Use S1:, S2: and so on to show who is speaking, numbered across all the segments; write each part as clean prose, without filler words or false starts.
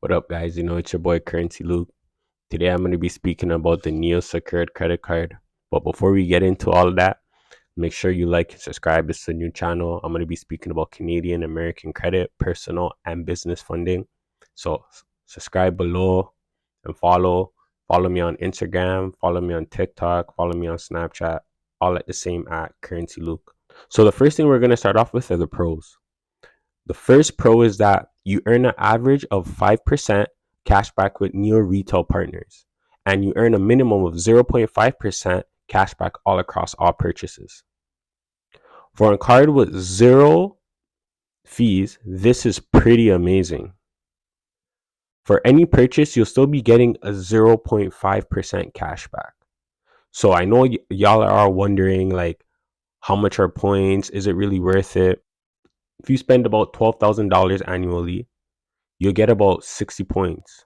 S1: What up, guys? It's your boy CurrencyLuke. Today I'm going to be speaking about the Neo Secured Credit Card. But before we get into all of that, make sure you like and subscribe. This is a new channel. I'm going to be speaking about Canadian American credit, personal, and business funding. So subscribe below and follow. Follow me on Instagram, follow me on TikTok, follow me on Snapchat, all at the same at CurrencyLuke. So the first thing we're going to start off with are the pros. The first pro is that you earn an average of 5% cashback with Neo retail partners, and you earn a minimum of 0.5% cashback all across all purchases. For a card with zero fees, this is pretty amazing. For any purchase, you'll still be getting a 0.5% cashback. So I know y'all are wondering, like, how much are points? Is it really worth it? If you spend about $12,000 annually, you'll get about 60 points.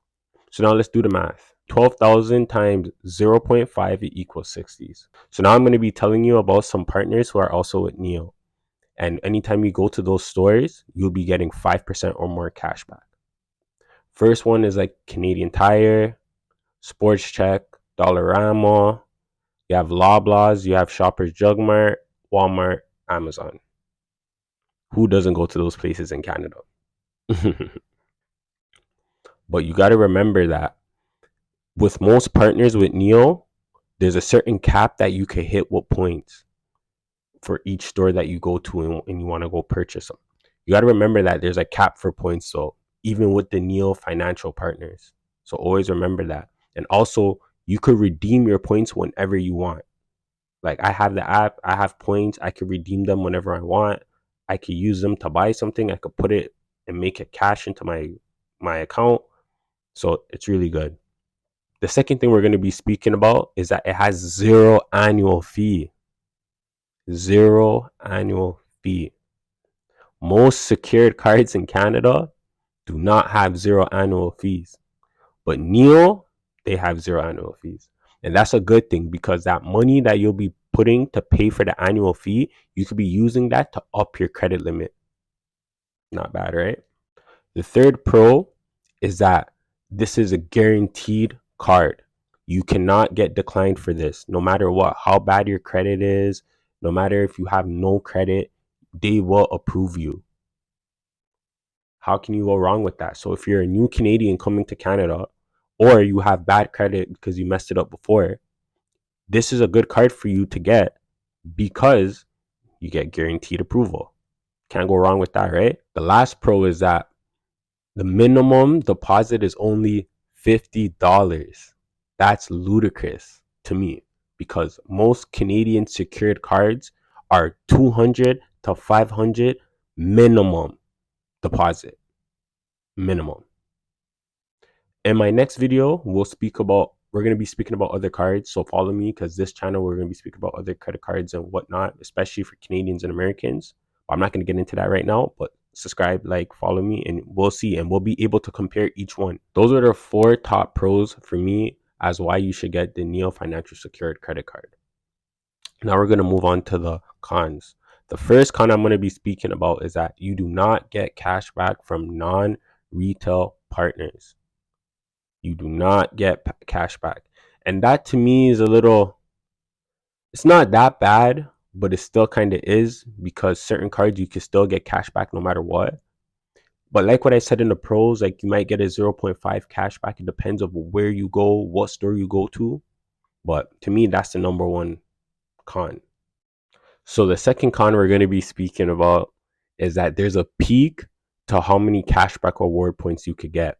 S1: So now let's do the math. 12,000 times 0.5 equals 60s. So now I'm going to be telling you about some partners who are also with Neo. And anytime you go to those stores, you'll be getting 5% or more cash back. First one is like Canadian Tire, Sports Check, Dollarama. You have Loblaws, you have Shoppers Drug Mart, Walmart, Amazon. Who doesn't go to those places in Canada? But you got to remember that with most partners with Neo, there's a certain cap that you can hit with points for each store that you go to and you want to go purchase them. You got to remember that there's a cap for points, so even with the Neo financial partners. So always remember that. And also, you could redeem your points whenever you want. Like, I have the app, I have points, I could redeem them whenever I want. I could use them to buy something. I could put it and make it cash into my account. So it's really good. The second thing we're going to be speaking about is that it has zero annual fee. Zero annual fee. Most secured cards in Canada do not have zero annual fees. But Neo, they have zero annual fees. And that's a good thing, because that money that you'll be putting to pay for the annual fee, you could be using that to up your credit limit. Not bad, right? The third pro is that this is a guaranteed card. You cannot get declined for this, no matter what, how bad your credit is, no matter if you have no credit, they will approve you. How can you go wrong with that? So if you're a new Canadian coming to Canada, or you have bad credit because you messed it up before, this is a good card for you to get because you get guaranteed approval. Can't go wrong with that, right? The last pro is that the minimum deposit is only $50. That's ludicrous to me, because most Canadian secured cards are 200 to 500 minimum deposit. Minimum. In my next video, we're going to be speaking about other cards. So follow me, because this channel, we're going to be speaking about other credit cards and whatnot, especially for Canadians and Americans. I'm not going to get into that right now, but subscribe, like, follow me, and we'll see. And we'll be able to compare each one. Those are the 4 top pros for me as why you should get the Neo Financial Secured Credit Card. Now we're going to move on to the cons. The first con I'm going to be speaking about is that you do not get cash back from non-retail partners. You do not get cash back. And that to me is it's not that bad, but it still kind of is, because certain cards you can still get cash back no matter what. But like what I said in the pros, like, you might get a 0.5 cash back. It depends on where you go, what store you go to. But to me, that's the number one con. So the second con we're going to be speaking about is that there's a peak to how many cashback reward points you could get.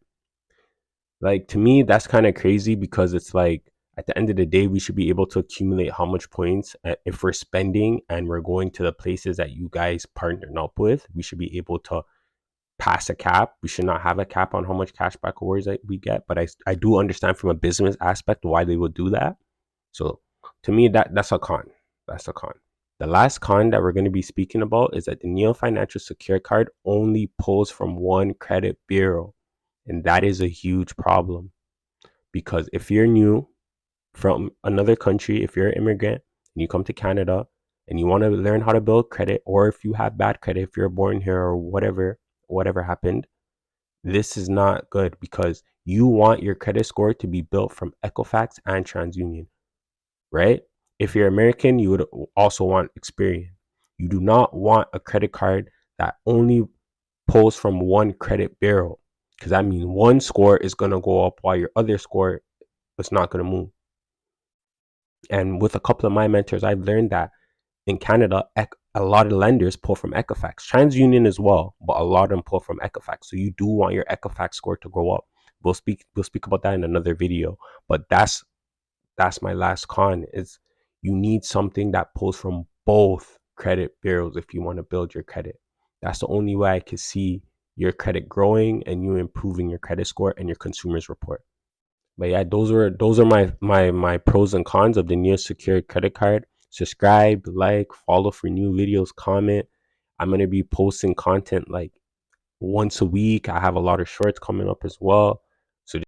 S1: Like, to me, that's kind of crazy, because it's like, at the end of the day, we should be able to accumulate how much points if we're spending and we're going to the places that you guys partnered up with. We should be able to pass a cap. We should not have a cap on how much cashback awards that we get. But I do understand from a business aspect why they would do that. So to me, that's a con. That's a con. The last con that we're going to be speaking about is that the Neo Financial Secure Card only pulls from one credit bureau. And that is a huge problem, because if you're new from another country, if you're an immigrant and you come to Canada and you want to learn how to build credit, or if you have bad credit, if you're born here or whatever happened, This is not good because you want your credit score to be built from Equifax and TransUnion, right? If you're American, you would also want Experian. You do not want a credit card that only pulls from one credit bureau, because that means one score is going to go up while your other score is not going to move. And with a couple of my mentors, I've learned that in Canada, a lot of lenders pull from Equifax, TransUnion as well, but a lot of them pull from Equifax. So you do want your Equifax score to go up. We'll speak about that in another video. But that's my last con is you need something that pulls from both credit bureaus if you want to build your credit. That's the only way I can see your credit growing and you improving your credit score and your consumers report. But yeah, those are my pros and cons of the Neo secured credit card. Subscribe, like, follow for new videos, comment. I'm gonna be posting content like once a week. I have a lot of shorts coming up as well. So